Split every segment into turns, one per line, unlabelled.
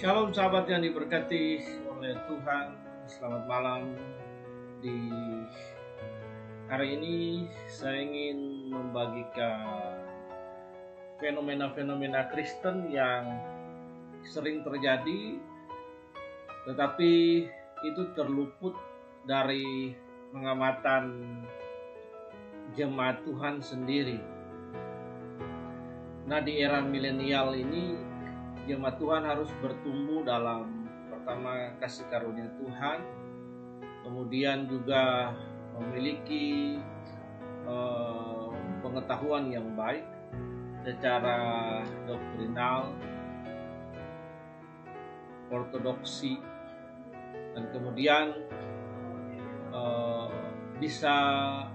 Shalom sahabat yang diberkati oleh Tuhan. Selamat malam. Di hari ini saya ingin membagikan fenomena-fenomena Kristen yang sering terjadi, tetapi itu terluput dari pengamatan jemaat Tuhan sendiri. Nah, di era milenial ini jemaat Tuhan harus bertumbuh dalam pertama kasih karunia Tuhan, kemudian juga memiliki pengetahuan yang baik secara doktrinal, ortodoksi, dan kemudian bisa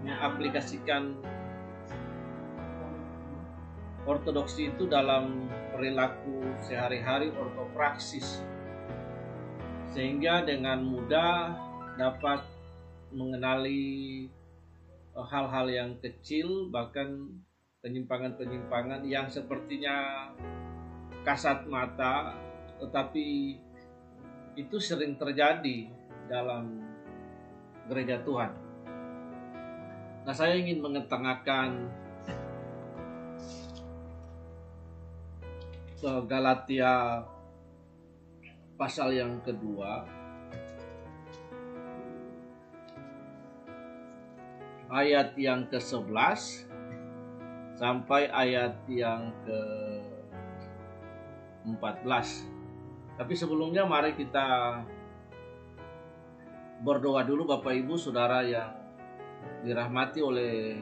mengaplikasikan ortodoksi itu dalam perilaku sehari-hari, ortopraksis, sehingga dengan mudah dapat mengenali hal-hal yang kecil, bahkan penyimpangan-penyimpangan yang sepertinya kasat mata, tetapi itu sering terjadi dalam gereja Tuhan. Nah, saya ingin mengetengahkan ke Galatia pasal yang kedua, ayat yang ke-11 sampai ayat yang ke-14. Tapi sebelumnya mari kita berdoa dulu, Bapak Ibu Saudara yang dirahmati oleh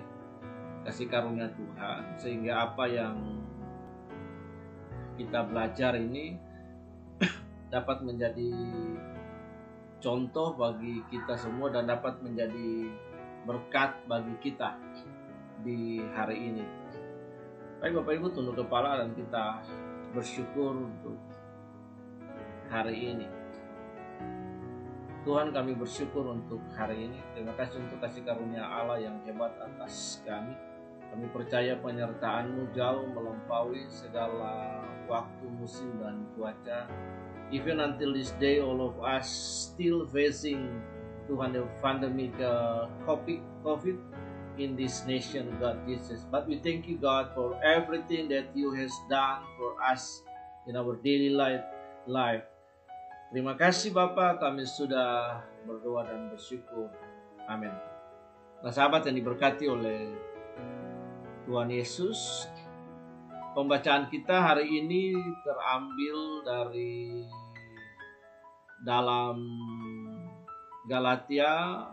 kasih karunia Tuhan, sehingga apa yang kita belajar ini dapat menjadi contoh bagi kita semua dan dapat menjadi berkat bagi kita di hari ini. Baik Bapak Ibu, tunduk kepala dan kita bersyukur untuk hari ini. Tuhan, kami bersyukur untuk hari ini. Terima kasih untuk kasih karunia Allah yang hebat atas kami. Kami percaya penyertaan-Mu jauh melampaui segala waktu, musim, dan cuaca. Even until this day, all of us still facing Tuhan the pandemic COVID in this nation, God Jesus. But we thank you, God, for everything that you has done for us in our daily life. Terima kasih Bapa, kami sudah berdoa dan bersyukur. Amin. Nah, sahabat yang diberkati oleh Tuhan Yesus, pembacaan kita hari ini terambil dari dalam Galatia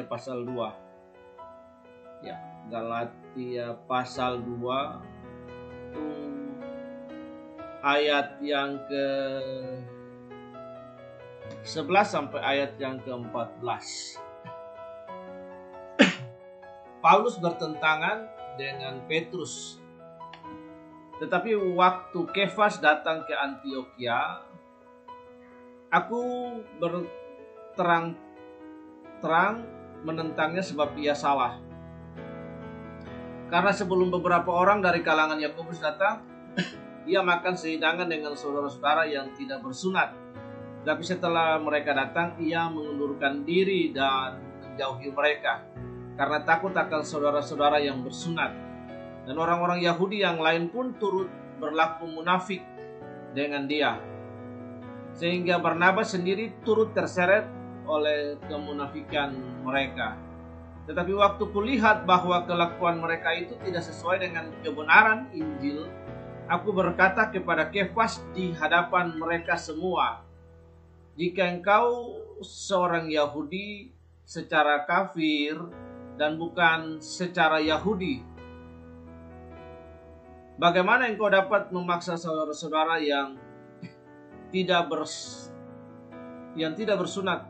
pasal 2. Ya, Galatia pasal 2 itu ayat yang ke-11 sampai ayat yang ke-14. Paulus bertentangan dengan Petrus. Tetapi waktu Kefas datang ke Antiokhia, aku berterang-terang menentangnya sebab ia salah. Karena sebelum beberapa orang dari kalangan Yakobus datang, ia makan sehidangan dengan saudara-saudara yang tidak bersunat. Tapi setelah mereka datang, ia mengundurkan diri dan menjauhi mereka, karena takut akan saudara-saudara yang bersunat. Dan orang-orang Yahudi yang lain pun turut berlaku munafik dengan dia, sehingga Barnabas sendiri turut terseret oleh kemunafikan mereka. Tetapi waktu kulihat bahwa kelakuan mereka itu tidak sesuai dengan kebenaran Injil, aku berkata kepada Kefas di hadapan mereka semua, jika engkau seorang Yahudi secara kafir dan bukan secara Yahudi, bagaimana engkau dapat memaksa saudara-saudara yang tidak bersunat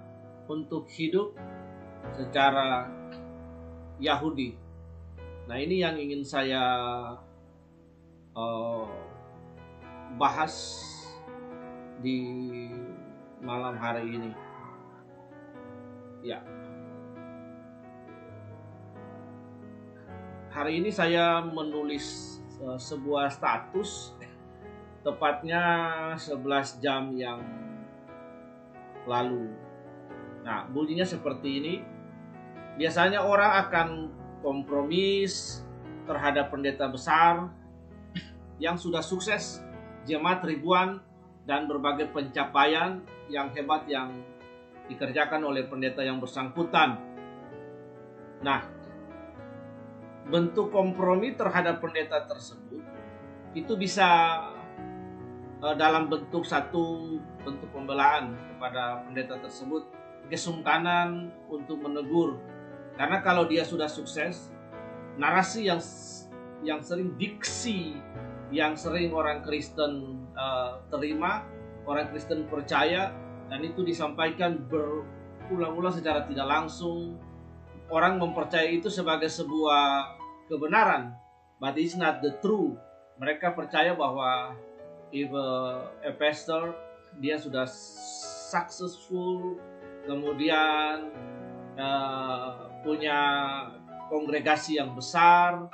untuk hidup secara Yahudi? Nah, ini yang ingin saya bahas di malam hari ini. Ya. Hari ini saya menulis sebuah status tepatnya 11 jam yang lalu. Nah, bunyinya seperti ini. Biasanya orang akan kompromis terhadap pendeta besar yang sudah sukses, jemaat ribuan, dan berbagai pencapaian yang hebat yang dikerjakan oleh pendeta yang bersangkutan. Nah, bentuk kompromi terhadap pendeta tersebut itu bisa dalam bentuk bentuk pembelaan kepada pendeta tersebut, kesungkanan untuk menegur. Karena kalau dia sudah sukses, narasi yang sering, diksi yang sering orang Kristen terima, orang Kristen percaya, dan itu disampaikan berulang-ulang secara tidak langsung. Orang mempercayai itu sebagai sebuah kebenaran, but it's not the truth. Mereka percaya bahwa if a pastor, dia sudah successful, kemudian punya kongregasi yang besar,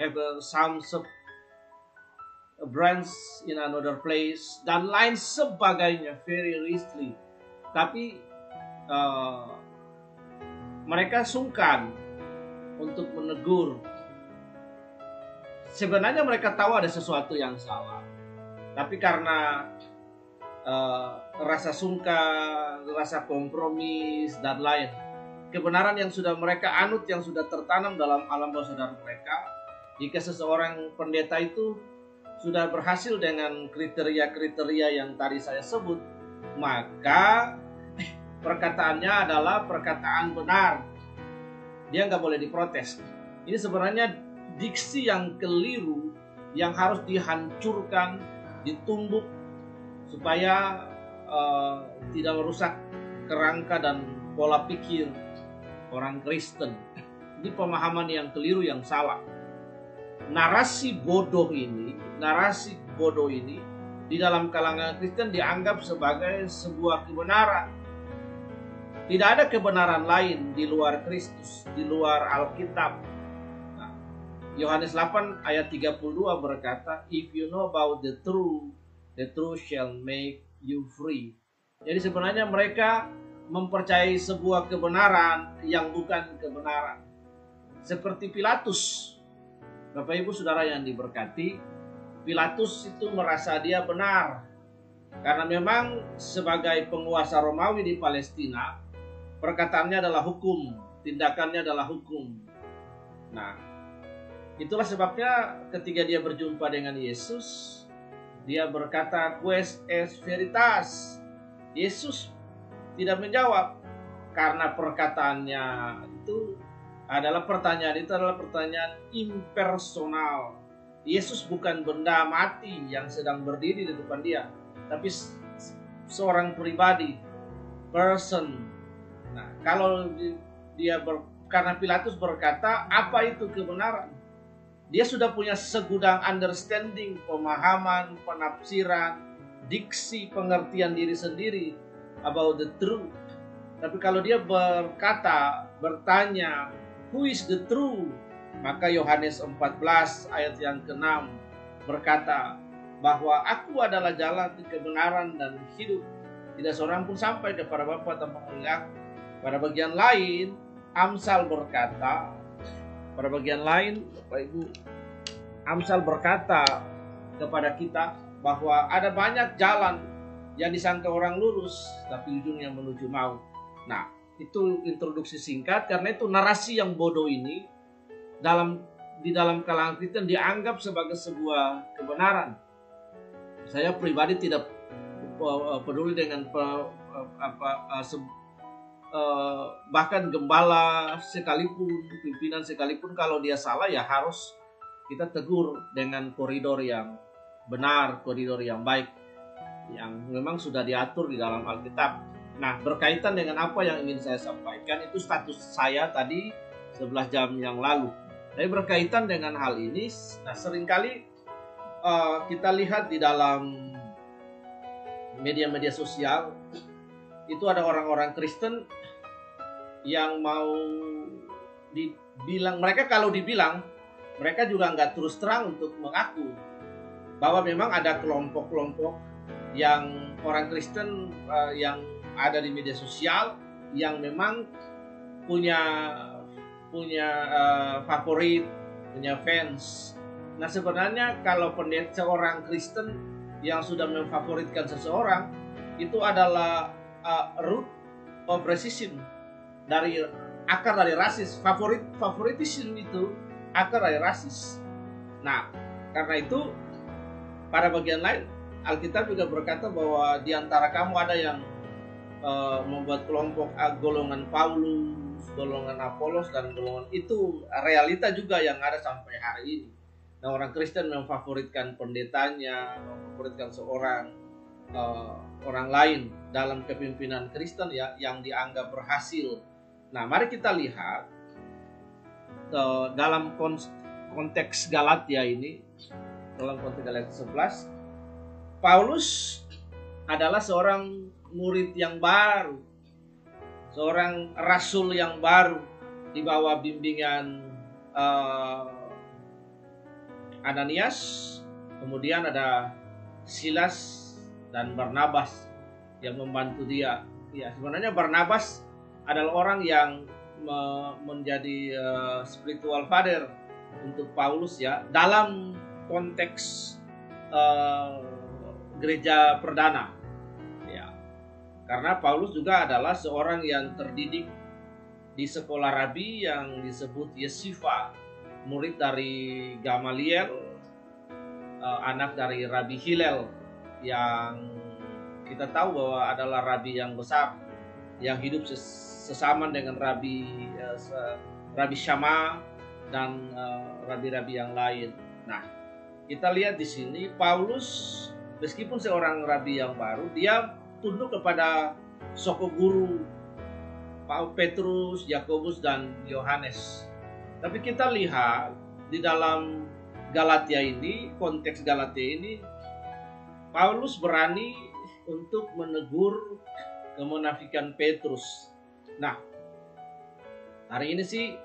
have some branch in another place, dan lain sebagainya, very richly. Tapi mereka sungkan untuk menegur. Sebenarnya mereka tahu ada sesuatu yang salah, tapi karena rasa sungkan, rasa kompromis, dan lain, kebenaran yang sudah mereka anut, yang sudah tertanam dalam alam bawah sadar mereka, jika seseorang pendeta itu sudah berhasil dengan kriteria-kriteria yang tadi saya sebut, maka perkataannya adalah perkataan benar. Dia nggak boleh diprotes. Ini sebenarnya diksi yang keliru yang harus dihancurkan, ditumbuk supaya tidak merusak kerangka dan pola pikir orang Kristen. Ini pemahaman yang keliru, yang salah. Narasi bodoh ini di dalam kalangan Kristen dianggap sebagai sebuah kebenaran. Tidak ada kebenaran lain di luar Kristus, di luar Alkitab. Yohanes 8 ayat 32 berkata, if you know about the truth shall make you free. Jadi sebenarnya mereka mempercayai sebuah kebenaran yang bukan kebenaran. Seperti Pilatus. Bapak Ibu Saudara yang diberkati, Pilatus itu merasa dia benar. Karena memang sebagai penguasa Romawi di Palestina, perkataannya adalah hukum, tindakannya adalah hukum. Nah, itulah sebabnya ketika dia berjumpa dengan Yesus, dia berkata, "Quis est veritas?" Yesus tidak menjawab karena perkataannya itu adalah pertanyaan impersonal. Yesus bukan benda mati yang sedang berdiri di depan dia, tapi seorang pribadi, person. Nah, kalau karena Pilatus berkata, apa itu kebenaran? Dia sudah punya segudang understanding, pemahaman, penafsiran, diksi, pengertian diri sendiri about the truth. Tapi kalau dia bertanya, who is the truth? Maka Yohanes 14 ayat yang ke-6 berkata bahwa aku adalah jalan, kebenaran, dan hidup. Tidak seorang pun sampai kepada Bapa tanpa melalui aku. Pada bagian lain, Amsal berkata, Bapak Ibu, Amsal berkata kepada kita bahwa ada banyak jalan yang disangka orang lurus, tapi ujungnya menuju maut. Nah, itu introduksi singkat. Karena itu narasi yang bodoh ini di dalam kalangan Kristen dianggap sebagai sebuah kebenaran. Saya pribadi tidak peduli dengan bahkan gembala sekalipun, pimpinan sekalipun, kalau dia salah ya harus kita tegur dengan koridor yang benar, koridor yang baik, yang memang sudah diatur di dalam Alkitab. Nah, berkaitan dengan apa yang ingin saya sampaikan, itu status saya tadi 11 jam yang lalu. Tapi berkaitan dengan hal ini, nah seringkali kita lihat di dalam media-media sosial, itu ada orang-orang Kristen yang mau dibilang, mereka kalau dibilang, mereka juga nggak terus terang untuk mengaku. bahwa memang ada kelompok-kelompok yang orang Kristen yang ada di media sosial yang memang punya favorit, punya fans. Nah, sebenarnya kalau seorang Kristen yang sudah memfavoritkan seseorang, itu adalah root of racism, dari akar dari rasis. Favoritism itu akar dari rasis. Nah, karena itu pada bagian lain Alkitab juga berkata bahwa di antara kamu ada yang membuat kelompok golongan Paulus, golongan Apolos, dan golongan itu realita juga yang ada sampai hari ini. Nah, orang Kristen memfavoritkan pendetanya, memfavoritkan seorang orang lain dalam kepemimpinan Kristen ya, yang dianggap berhasil. Nah, mari kita lihat dalam konteks Galatia ini, dalam konteks Galatia 11, Paulus adalah seorang murid yang baru, seorang rasul yang baru di bawah bimbingan Ananias, kemudian ada Silas dan Barnabas yang membantu dia. Ya, sebenarnya Barnabas adalah orang yang menjadi spiritual father untuk Paulus ya, dalam konteks gereja perdana. Ya. Karena Paulus juga adalah seorang yang terdidik di sekolah rabi yang disebut Yesiva, murid dari Gamaliel, anak dari Rabi Hillel, yang kita tahu bahwa adalah rabi yang besar yang hidup sesama dengan Rabi Syama dan rabi-rabi yang lain. Nah, kita lihat di sini Paulus meskipun seorang rabi yang baru, dia tunduk kepada soko guru Petrus, Yakobus, dan Yohanes. Tapi kita lihat di dalam Galatia ini, konteks Galatia ini, Paulus berani untuk menegur kemunafikan Petrus. Nah, hari ini sih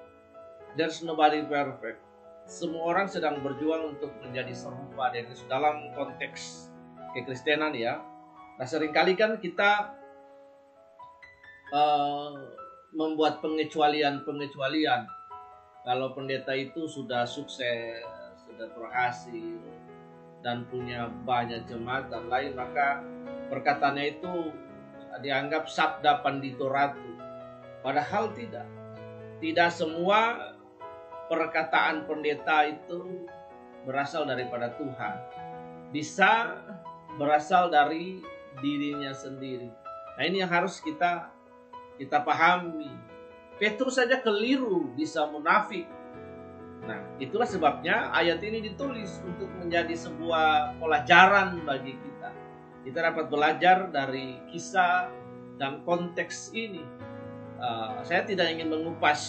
there's nobody perfect. Semua orang sedang berjuang untuk menjadi serupa dengan Yesus dalam konteks kekristenan ya. Nah, seringkali kan kita membuat pengecualian. Kalau pendeta itu sudah sukses, sudah berhasil, dan punya banyak jemaat dan lain, maka perkataannya itu dianggap sabda pandito ratu. Padahal tidak. Tidak semua perkataan pendeta itu berasal daripada Tuhan. Bisa berasal dari dirinya sendiri. Nah, ini yang harus kita pahami. Petrus saja keliru bisa munafik. Nah, itulah sebabnya ayat ini ditulis untuk menjadi sebuah pelajaran bagi kita. Kita dapat belajar dari kisah dan konteks ini. Saya tidak ingin mengupas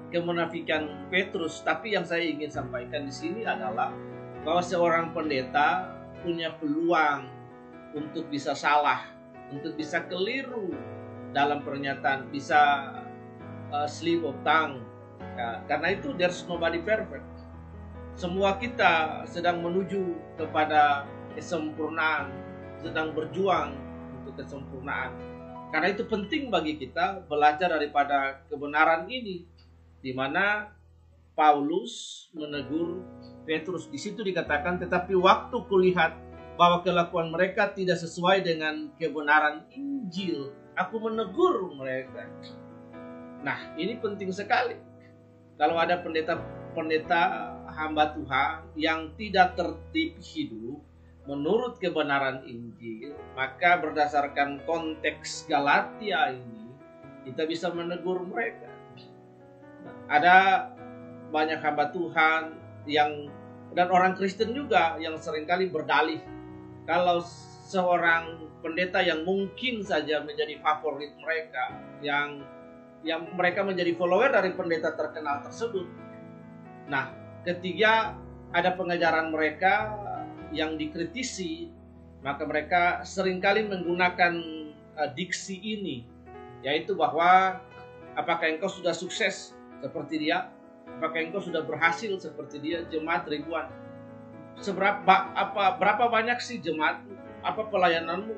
kemunafikan Petrus, tapi yang saya ingin sampaikan di sini adalah bahwa seorang pendeta punya peluang untuk bisa salah, untuk bisa keliru dalam pernyataan, bisa slip of tongue. Karena itu there's nobody perfect. Semua kita sedang menuju kepada kesempurnaan, sedang berjuang untuk kesempurnaan. Karena itu penting bagi kita belajar daripada kebenaran ini, di mana Paulus menegur Petrus. Di situ dikatakan, tetapi waktu kulihat bahwa kelakuan mereka tidak sesuai dengan kebenaran Injil, aku menegur mereka. Nah, ini penting sekali. Kalau ada pendeta hamba Tuhan yang tidak tertib hidup menurut kebenaran Injil, maka berdasarkan konteks Galatia ini, kita bisa menegur mereka. Nah, ada banyak hamba Tuhan dan orang Kristen juga yang seringkali berdalih kalau seorang pendeta yang mungkin saja menjadi favorit mereka, yang mereka menjadi follower dari pendeta terkenal tersebut. Nah, ketika ada pengajaran mereka yang dikritisi, maka mereka seringkali menggunakan diksi ini, yaitu bahwa apakah engkau sudah sukses seperti dia? Apakah engkau sudah berhasil seperti dia? Jemaat ribuan. berapa banyak sih jemaatmu, apa pelayananmu,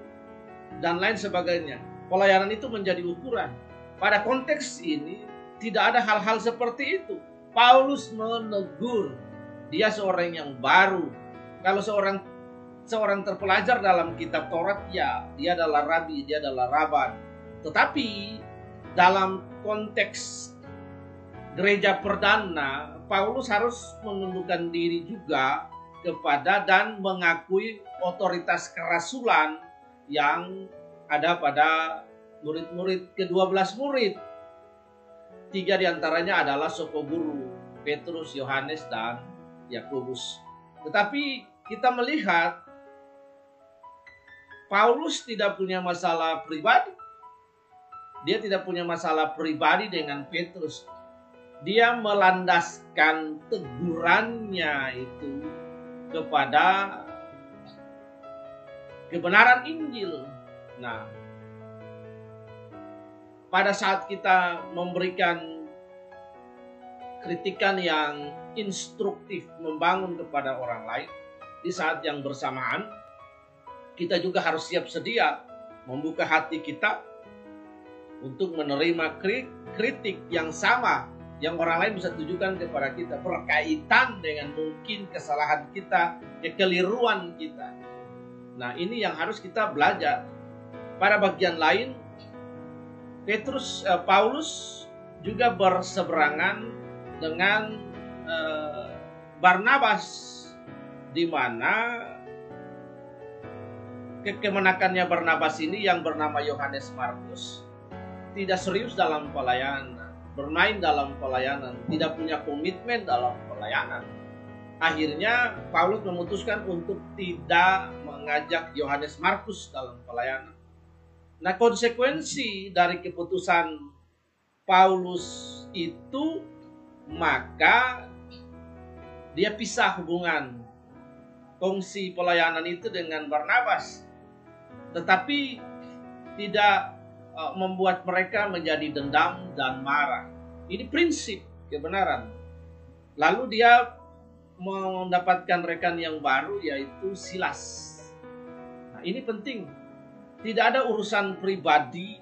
dan lain sebagainya. Pelayanan itu menjadi ukuran. Pada konteks ini tidak ada hal-hal seperti itu. Paulus menegur, dia seorang yang baru. Kalau seorang terpelajar dalam kitab Taurat, ya dia adalah rabi, dia adalah raban. Tetapi dalam konteks gereja perdana, Paulus harus menundukkan diri juga kepada dan mengakui otoritas kerasulan yang ada pada murid-murid, ke-12 murid. 3 diantaranya adalah soko guru, Petrus, Yohanes, dan Yakobus. Tetapi kita melihat Paulus tidak punya masalah pribadi. Dia tidak punya masalah pribadi dengan Petrus. Dia melandaskan tegurannya itu kepada kebenaran Injil. Nah, pada saat kita memberikan kritikan yang instruktif, membangun kepada orang lain, di saat yang bersamaan kita juga harus siap sedia membuka hati kita untuk menerima kritik yang sama yang orang lain bisa tujukan kepada kita berkaitan dengan mungkin kesalahan kita, kekeliruan kita. Nah, ini yang harus kita belajar. Pada bagian lain, Paulus juga berseberangan dengan Barnabas, di mana kemenakannya Barnabas ini yang bernama Yohanes Markus tidak serius dalam pelayanan, bermain dalam pelayanan, tidak punya komitmen dalam pelayanan. Akhirnya Paulus memutuskan untuk tidak mengajak Yohanes Markus dalam pelayanan. Nah, konsekuensi dari keputusan Paulus itu, maka dia pisah hubungan kongsi pelayanan itu dengan Barnabas. Tetapi tidak membuat mereka menjadi dendam dan marah. Ini prinsip kebenaran. Lalu dia mendapatkan rekan yang baru, yaitu Silas. Nah, ini penting. Tidak ada urusan pribadi,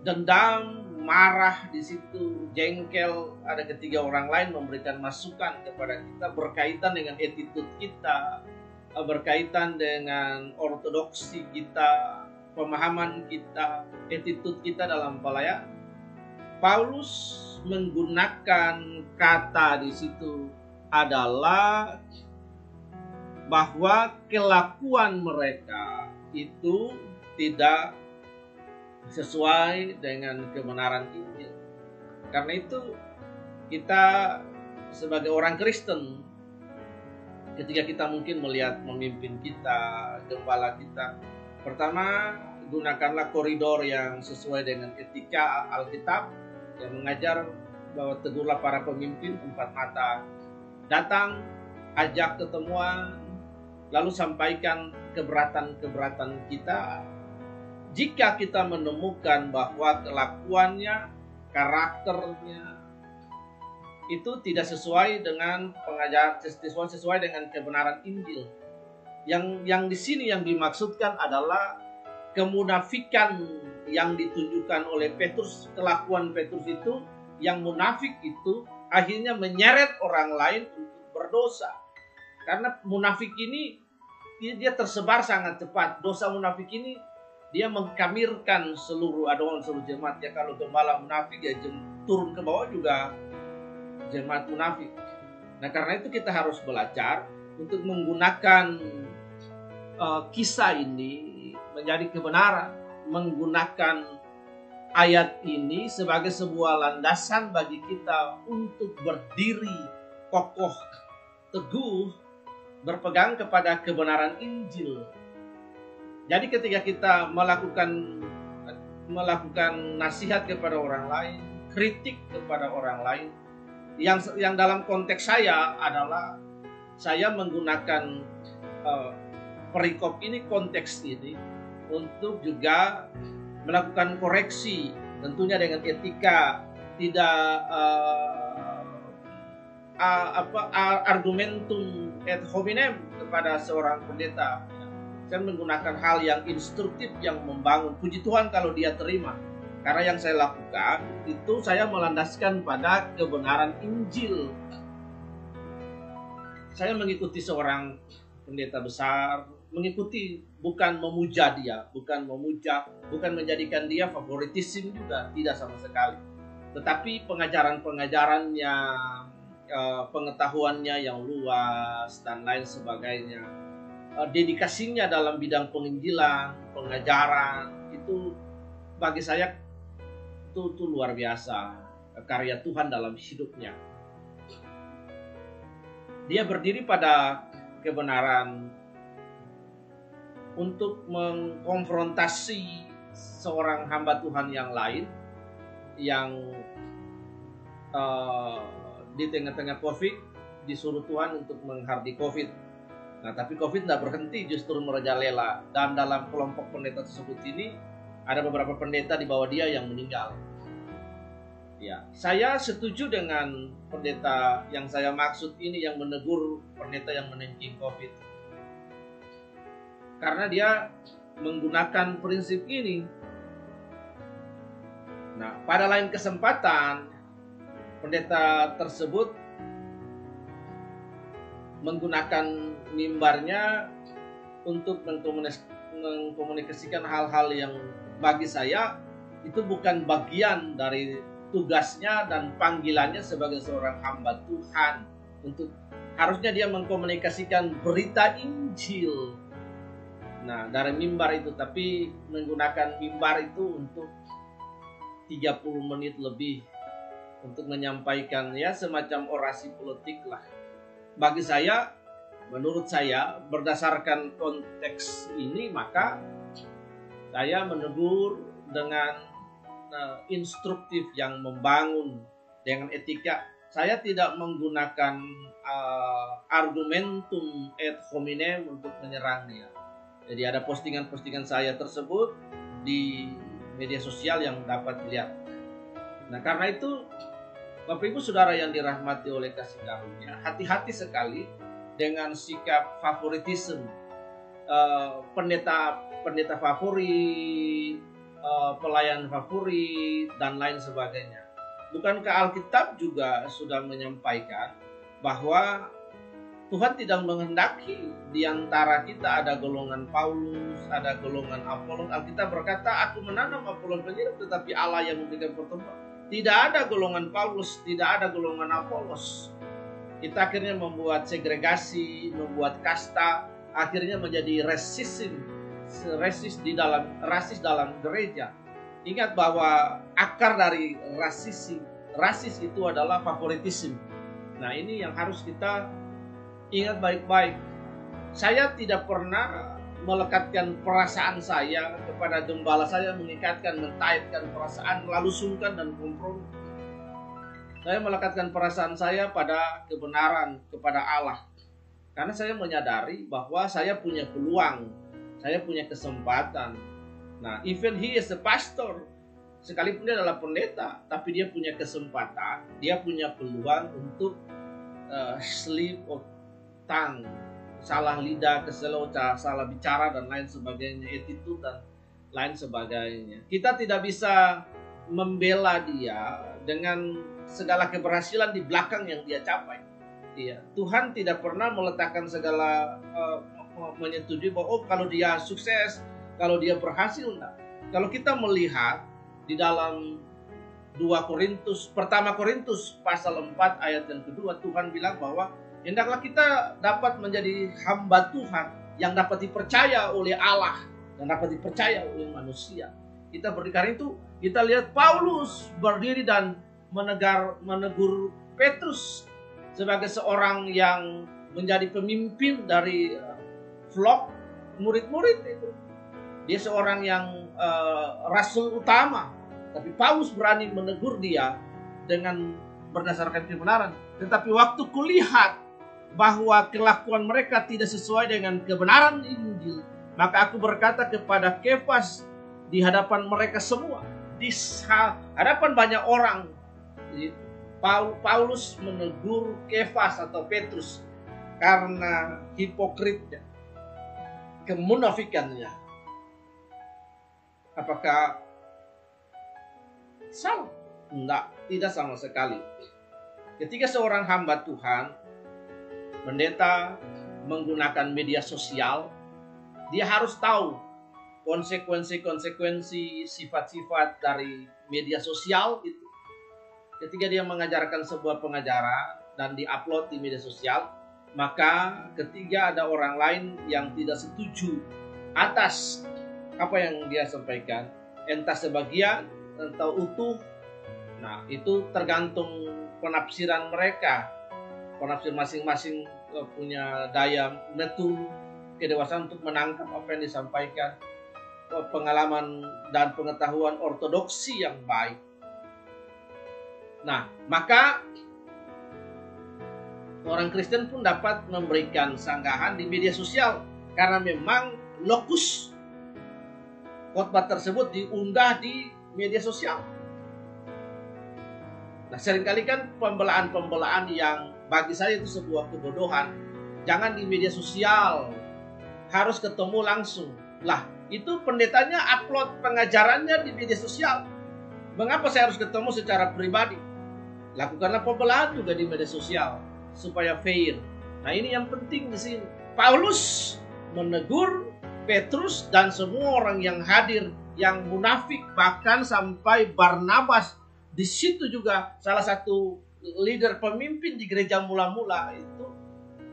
dendam, marah di situ, jengkel. Ada ketiga orang lain memberikan masukan kepada kita berkaitan dengan attitude kita, berkaitan dengan ortodoksi kita, pemahaman kita, attitude kita dalam pelayanan. Paulus menggunakan kata di situ adalah bahwa kelakuan mereka itu tidak sesuai dengan kebenaran Injil. Karena itu kita sebagai orang Kristen, ketika kita mungkin melihat memimpin kita, gembala kita, pertama gunakanlah koridor yang sesuai dengan etika Alkitab yang mengajar bahwa tegurlah para pemimpin 4 mata. Datang, ajak ketemuan, lalu sampaikan keberatan-keberatan kita. Jika kita menemukan bahwa kelakuannya, karakternya itu tidak sesuai dengan pengajaran, sesuai dengan kebenaran Injil. Yang di sini yang dimaksudkan adalah kemunafikan yang ditunjukkan oleh Petrus. Kelakuan Petrus itu, yang munafik itu akhirnya menyeret orang lain untuk berdosa. Karena munafik ini dia tersebar sangat cepat. Dosa munafik ini dia mengkamirkan seluruh jemaat. Ya, kalau gembala munafik ya turun ke bawah juga jemaat munafik. Nah, karena itu kita harus belajar untuk menggunakan kisah ini menjadi kebenaran, menggunakan ayat ini sebagai sebuah landasan bagi kita untuk berdiri kokoh, teguh, berpegang kepada kebenaran Injil. Jadi ketika kita melakukan nasihat kepada orang lain, kritik kepada orang lain, yang dalam konteks saya adalah saya menggunakan perikop ini, konteks ini untuk juga melakukan koreksi, tentunya dengan etika, tidak argumentum ad hominem kepada seorang pendeta. Saya menggunakan hal yang instruktif, yang membangun. Puji Tuhan kalau dia terima. Karena yang saya lakukan itu saya melandaskan pada kebenaran Injil. Saya mengikuti seorang pendeta besar, mengikuti bukan memuja dia, bukan menjadikan dia favoritisme juga, tidak sama sekali. Tetapi pengajaran-pengajarannya, pengetahuannya yang luas dan lain sebagainya, dedikasinya dalam bidang penginjilan, pengajaran, itu bagi saya itu luar biasa, karya Tuhan dalam hidupnya. Dia berdiri pada kebenaran untuk mengkonfrontasi seorang hamba Tuhan yang lain yang di tengah-tengah COVID disuruh Tuhan untuk menghardi COVID. Nah, tapi COVID tidak berhenti, justru merajalela. Dan dalam kelompok pendeta tersebut ini ada beberapa pendeta di bawah dia yang meninggal. Ya, saya setuju dengan pendeta yang saya maksud ini, yang menegur pendeta yang menengking COVID. Karena dia menggunakan prinsip ini. Nah, pada lain kesempatan, pendeta tersebut menggunakan mimbarnya untuk mengkomunikasikan hal-hal yang bagi saya itu bukan bagian dari tugasnya dan panggilannya sebagai seorang hamba Tuhan. Untuk harusnya dia mengkomunikasikan berita Injil. Nah, dari mimbar itu, tapi menggunakan mimbar itu untuk 30 menit lebih untuk menyampaikan ya semacam orasi politik lah. Bagi saya, menurut saya, berdasarkan konteks ini, maka saya menegur dengan instruktif yang membangun, dengan etika. Saya tidak menggunakan argumentum ad hominem untuk menyerang dia. Jadi ada postingan-postingan saya tersebut di media sosial yang dapat dilihat. Nah, karena itu Bapak Ibu Saudara yang dirahmati oleh kasih karunia, hati-hati sekali dengan sikap favoritisme, pendeta favorit, pelayan favorit, dan lain sebagainya. Bukankah Alkitab juga sudah menyampaikan bahwa Tuhan tidak menghendaki di antara kita ada golongan Paulus, ada golongan Apolos. Alkitab berkata, aku menanam, Apolos menyiram, tetapi Allah yang memberikan pertumbuhan. Tidak ada golongan Paulus, tidak ada golongan Apolos. Kita akhirnya membuat segregasi, membuat kasta, akhirnya menjadi rasis dalam gereja. Ingat bahwa akar dari rasis itu adalah favoritisme. Nah, ini yang harus kita ingat baik-baik. Saya tidak pernah melekatkan perasaan saya kepada gembala saya, mentaitkan perasaan, lalu sungkan dan kompromi. Saya melekatkan perasaan saya pada kebenaran, kepada Allah. Karena saya menyadari bahwa saya punya peluang, saya punya kesempatan. Nah, even he is a pastor, sekalipun dia adalah pendeta, tapi dia punya kesempatan, dia punya peluang untuk slip of tongue, salah lidah, keselota, salah bicara dan lain sebagainya, attitude dan lain sebagainya. Kita tidak bisa membela dia dengan segala keberhasilan di belakang yang dia capai. Iya, Tuhan tidak pernah meletakkan segala menyetujui bahwa kalau dia sukses, kalau dia berhasil, enggak. Kalau kita melihat di dalam 1 Korintus pasal 4 ayat yang kedua, Tuhan bilang bahwa hendaklah kita dapat menjadi hamba Tuhan yang dapat dipercaya oleh Allah dan dapat dipercaya oleh manusia. Kita berdikari itu, kita lihat Paulus berdiri dan menegur Petrus sebagai seorang yang menjadi pemimpin dari flock murid-murid itu. Dia seorang yang rasul utama, tapi Paulus berani menegur dia dengan berdasarkan kebenaran. Tetapi waktu kulihat bahwa kelakuan mereka tidak sesuai dengan kebenaran Injil, maka aku berkata kepada Kefas di hadapan mereka semua, di hadapan banyak orang, Paulus menegur Kefas atau Petrus karena hipokritnya, kemunafikannya. Apakah salah? Enggak, tidak sama sekali. Ketika seorang hamba Tuhan, pendeta menggunakan media sosial, dia harus tahu konsekuensi-konsekuensi sifat-sifat dari media sosial itu. Ketika dia mengajarkan sebuah pengajaran dan diupload di media sosial, maka ketika ada orang lain yang tidak setuju atas apa yang dia sampaikan, entah sebagian atau utuh, nah itu tergantung penafsiran mereka. Penafsir masing-masing punya daya metu kedewasaan untuk menangkap apa yang disampaikan, pengalaman dan pengetahuan ortodoksi yang baik. Nah, maka orang Kristen pun dapat memberikan sanggahan di media sosial karena memang lokus khotbah tersebut diunggah di media sosial. Nah, seringkali kan pembelaan-pembelaan yang bagi saya itu sebuah kebodohan. Jangan di media sosial, harus ketemu langsung. Lah, itu pendetanya upload pengajarannya di media sosial. Mengapa saya harus ketemu secara pribadi? Lakukanlah pembelaan juga di media sosial supaya fair. Nah, ini yang penting di sini. Paulus menegur Petrus dan semua orang yang hadir yang munafik, bahkan sampai Barnabas di situ juga salah satu leader pemimpin di gereja mula-mula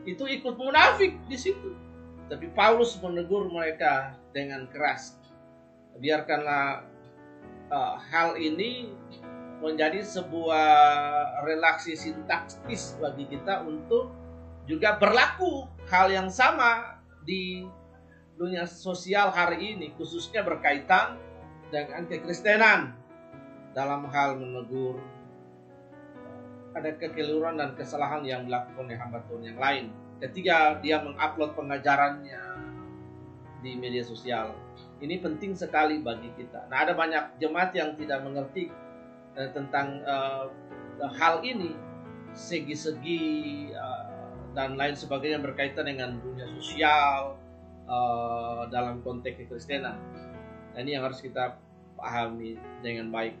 itu ikut munafik di situ. Tapi Paulus menegur mereka dengan keras. Biarkanlah hal ini menjadi sebuah relasi sintaktis bagi kita untuk juga berlaku hal yang sama di dunia sosial hari ini, khususnya berkaitan dengan kekristenan dalam hal menegur ada kekeliruan dan kesalahan yang dilakukan oleh hamba Tuhan yang lain ketika dia mengupload pengajarannya di media sosial. Ini penting sekali bagi kita. Nah, ada banyak jemaat yang tidak mengerti tentang hal ini, segi-segi dan lain sebagainya berkaitan dengan dunia sosial dalam konteks kekristenan. Nah, ini yang harus kita pahami dengan baik.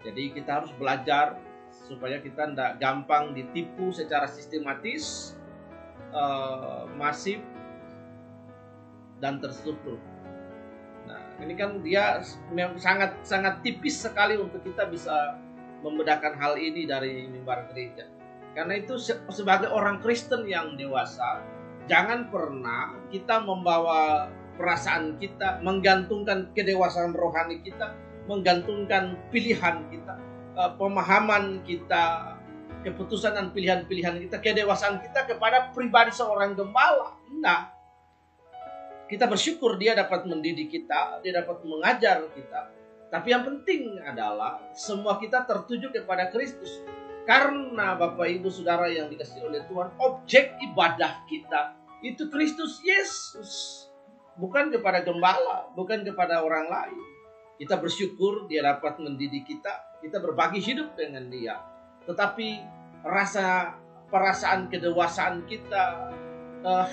Jadi kita harus belajar supaya kita tidak gampang ditipu secara sistematis, masif, dan terstruktur. Nah, ini kan dia sangat tipis sekali untuk kita bisa membedakan hal ini dari mimbar gereja. Karena itu sebagai orang Kristen yang dewasa, jangan pernah kita membawa perasaan kita, menggantungkan kedewasaan rohani kita, menggantungkan pilihan kita, pemahaman kita, keputusan dan pilihan-pilihan kita, kedewasaan kita kepada pribadi seorang gembala. Nah, kita bersyukur dia dapat mendidik kita, dia dapat mengajar kita. Tapi yang penting adalah semua kita tertuju kepada Kristus. Karena Bapak Ibu Saudara yang dikasihi oleh Tuhan, objek ibadah kita itu Kristus Yesus. Bukan kepada gembala, bukan kepada orang lain. Kita bersyukur dia dapat mendidik kita, kita berbagi hidup dengan dia. Tetapi perasaan kedewasaan kita,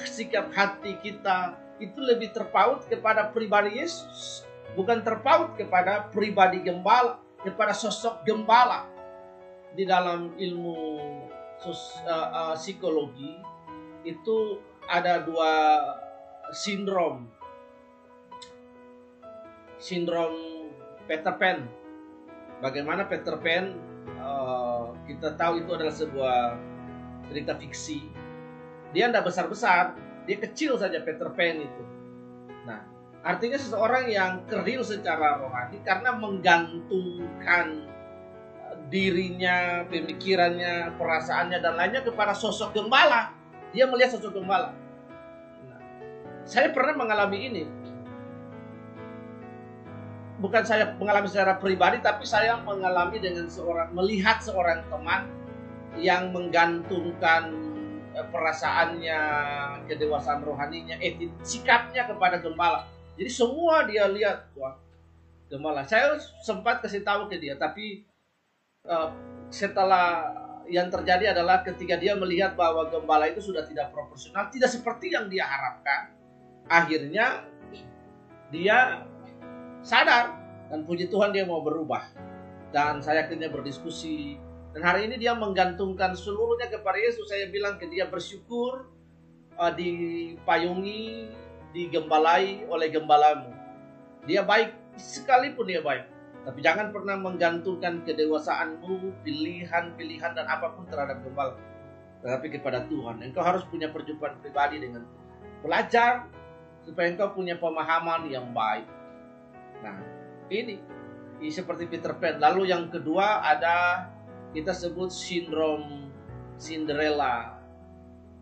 sikap hati kita, itu lebih terpaut kepada pribadi Yesus, bukan terpaut kepada pribadi gembala, kepada sosok gembala. Di dalam ilmu psikologi itu ada dua sindrom Peter Pan. Bagaimana Peter Pan, kita tahu itu adalah sebuah cerita fiksi. Dia tidak besar-besar, dia kecil saja Peter Pan itu. Nah, artinya seseorang yang kerdil secara rohani karena menggantungkan dirinya, pemikirannya, perasaannya dan lainnya kepada sosok gembala. Dia melihat sosok gembala. Nah, saya pernah mengalami ini. Bukan saya mengalami secara pribadi, tapi saya mengalami melihat seorang teman yang menggantungkan perasaannya, kedewasaan rohaninya, sikapnya kepada gembala. Jadi semua dia lihat, wah, gembala. Saya sempat kasih tahu ke dia, tapi setelah yang terjadi adalah ketika dia melihat bahwa gembala itu sudah tidak proporsional, tidak seperti yang dia harapkan, akhirnya dia sadar dan puji Tuhan dia mau berubah. Dan saya akhirnya berdiskusi, dan hari ini dia menggantungkan seluruhnya kepada Yesus. Saya bilang ke dia, bersyukur dipayungi, digembalai oleh gembalamu. Dia baik, sekalipun dia baik, tapi jangan pernah menggantungkan kedewasaanmu, pilihan-pilihan dan apapun terhadap gembala, tetapi kepada Tuhan. Engkau harus punya perjumpaan pribadi dengan Tuhan. Belajar supaya engkau punya pemahaman yang baik. Nah, ini seperti Peter Pan. Lalu yang kedua ada, kita sebut sindrom Cinderella.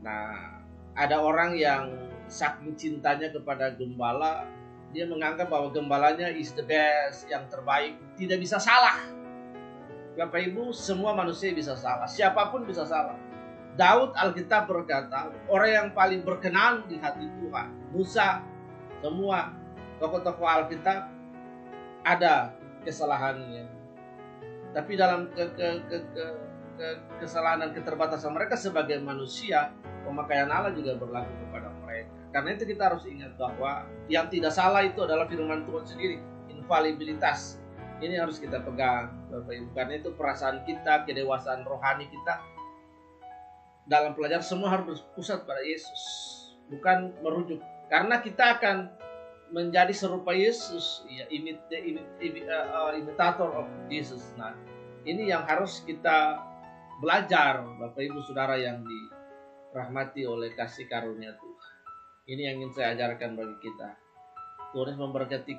Nah, ada orang yang saking cintanya kepada gembala, dia menganggap bahwa gembalanya is the best, yang terbaik, tidak bisa salah. Bapak Ibu, semua manusia bisa salah, siapapun bisa salah. Daud, Alkitab berkata, orang yang paling berkenan di hati Tuhan. Musa, semua tokoh-tokoh Alkitab ada kesalahannya, tapi dalam kesalahan dan keterbatasan mereka sebagai manusia, pemakaian Allah juga berlaku kepada mereka. Karena itu kita harus ingat bahwa yang tidak salah itu adalah firman Tuhan sendiri, infalibilitas. Ini harus kita pegang, Bapak Ibu. Karena itu perasaan kita, kedewasaan rohani kita dalam pelajaran semua harus berpusat pada Yesus, bukan merujuk. Karena kita akan menjadi serupa Yesus, ya, imitator of Jesus. Nah, ini yang harus kita belajar, Bapak Ibu Saudara yang dirahmati oleh kasih karunia Tuhan. Ini yang ingin saya ajarkan bagi kita. Tuhan memberkati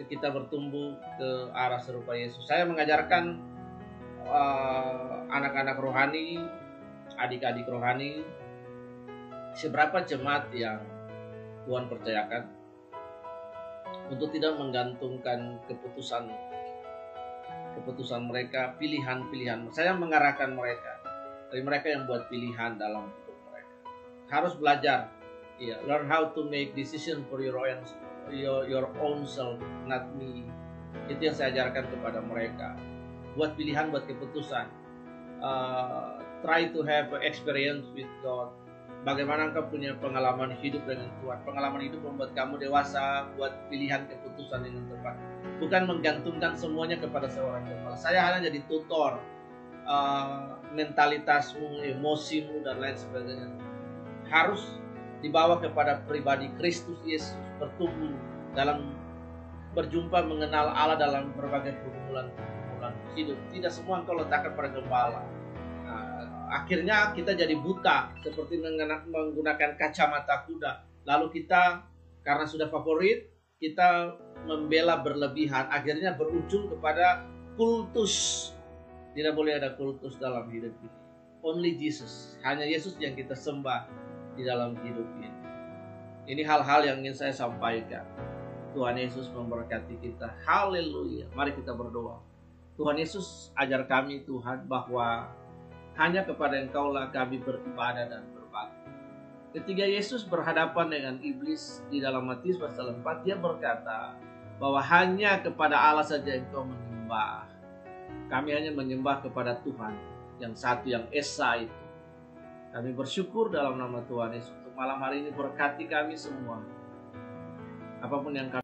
kita bertumbuh ke arah serupa Yesus. Saya mengajarkan anak-anak rohani, adik-adik rohani, seberapa jemaat yang Tuhan percayakan untuk tidak menggantungkan keputusan mereka, pilihan-pilihan. Saya mengarahkan mereka, dari mereka yang buat pilihan dalam hidup mereka. Harus belajar, learn how to make decision for your own self, not me. Itu yang saya ajarkan kepada mereka. Buat pilihan, buat keputusan. Try to have experience with God. Bagaimana engkau punya pengalaman hidup dengan Tuhan. Pengalaman hidup membuat kamu dewasa, buat pilihan keputusan yang tepat. Bukan menggantungkan semuanya kepada seorang gembala. Saya hanya jadi tutor mentalitasmu, emosimu, dan lain sebagainya. Harus dibawa kepada pribadi Kristus Yesus, bertumbuh dalam berjumpa mengenal Allah dalam berbagai pergumulan hidup. Tidak semua engkau letakkan pada gembala. Akhirnya kita jadi buta, seperti menggunakan kacamata kuda. Lalu kita, karena sudah favorit, kita membela berlebihan. Akhirnya berujung kepada kultus. Tidak boleh ada kultus dalam hidup ini. Only Jesus. Hanya Yesus yang kita sembah di dalam hidup ini. Ini hal-hal yang ingin saya sampaikan. Tuhan Yesus memberkati kita. Haleluya. Mari kita berdoa. Tuhan Yesus, ajar kami Tuhan bahwa hanya kepada Engkaulah kami beribadah dan berbakti. Ketika Yesus berhadapan dengan iblis di dalam Matius pasal 4, dia berkata bahwa hanya kepada Allah saja Engkau menyembah. Kami hanya menyembah kepada Tuhan yang satu, yang Esa itu. Kami bersyukur dalam nama Tuhan Yesus. Untuk malam hari ini berkati kami semua. Apapun yang kami